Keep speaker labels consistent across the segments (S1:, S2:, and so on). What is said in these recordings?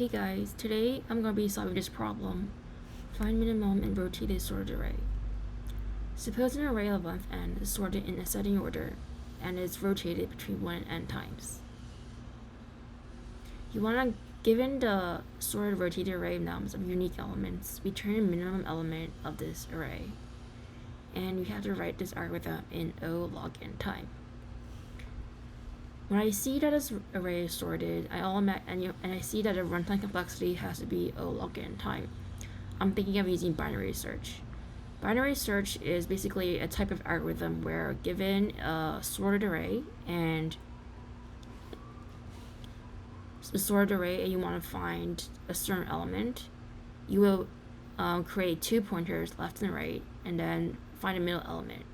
S1: Hey guys, today I'm going to be solving this problem. Find minimum and rotate a sorted array. Suppose an array of length n is sorted in ascending order and is rotated between 1 and n times. You want to, given the sorted rotated array of nums of unique elements, return a minimum element of this array. And you have to write this algorithm in O log n time. When I see that this array is sorted, and I see that the runtime complexity has to be O log n time, I'm thinking of using binary search. Binary search is basically a type of algorithm where, given a sorted array and you want to find a certain element, you will create 2 pointers left and right, and then find a middle element,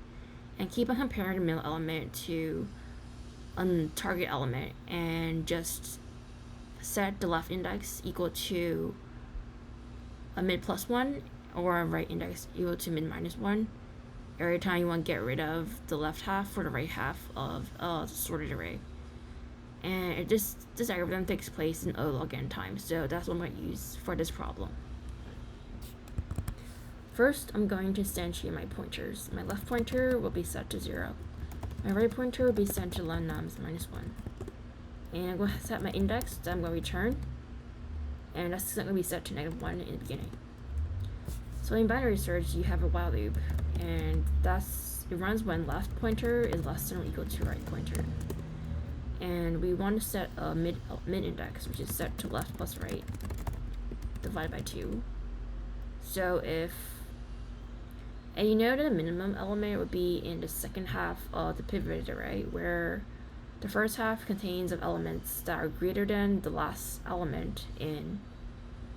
S1: and keep on comparing the middle element to a target element, and just set the left index equal to a mid plus 1 or a right index equal to mid minus 1 every time you want to get rid of the left half or the right half of a sorted array. And this algorithm takes place in O log n time, so that's what I'm going to use for this problem. First, I'm going to instantiate my pointers. My left pointer will be set to 0. My right pointer will be set to len nums minus 1. And I'm going to set my index that I'm going to return, and that's going to be set to -1 in the beginning. So in binary search, you have a while loop, and it runs when left pointer is less than or equal to right pointer. And we want to set a mid index, which is set to left plus right, divided by 2. So and you know that the minimum element would be in the second half of the pivoted array, where the first half contains of elements that are greater than the last element in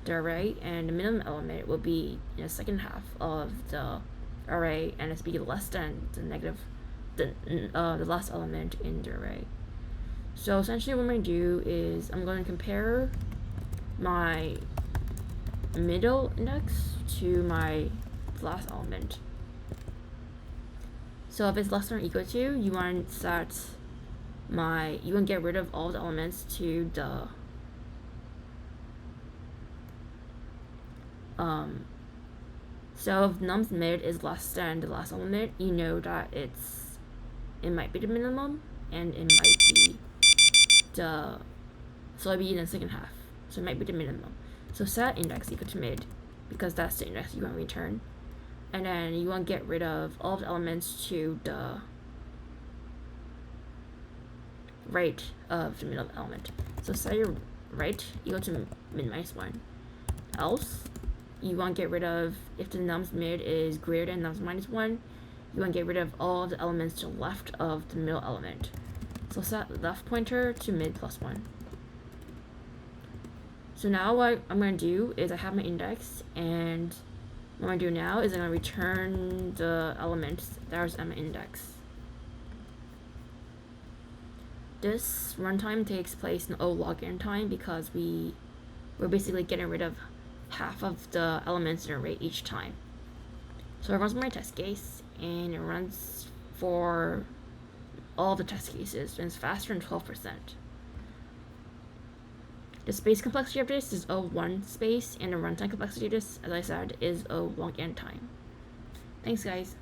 S1: the array, and the minimum element will be in the second half of the array, and it's be less than the last element in the array. So essentially what I'm going to do is I'm going to compare my middle index to my last element. So if it's less than or equal to, you want to get rid of all the elements to the so if nums mid is less than the last element, you know that it might be the minimum, and it might be so it'll be in the second half, so it might be the minimum. So set index equal to mid, because that's the index you want to return, and then you want to get rid of all the elements to the right of the middle element. So set your right equal to mid minus 1. Else, you want to get rid of, if the nums mid is greater than nums minus 1, you want to get rid of all of the elements to the left of the middle element. So set left pointer to mid plus 1. So now what I'm going to do is I have my index, and what I'm going to do now is I'm going to return the element that was at my index. This runtime takes place in O log n time because we're basically getting rid of half of the elements in an array each time. So it runs my test case, and it runs for all the test cases, and it's faster than 12%. The space complexity of this is O1 space, and the runtime complexity of this, as I said, is O log n time. Thanks, guys.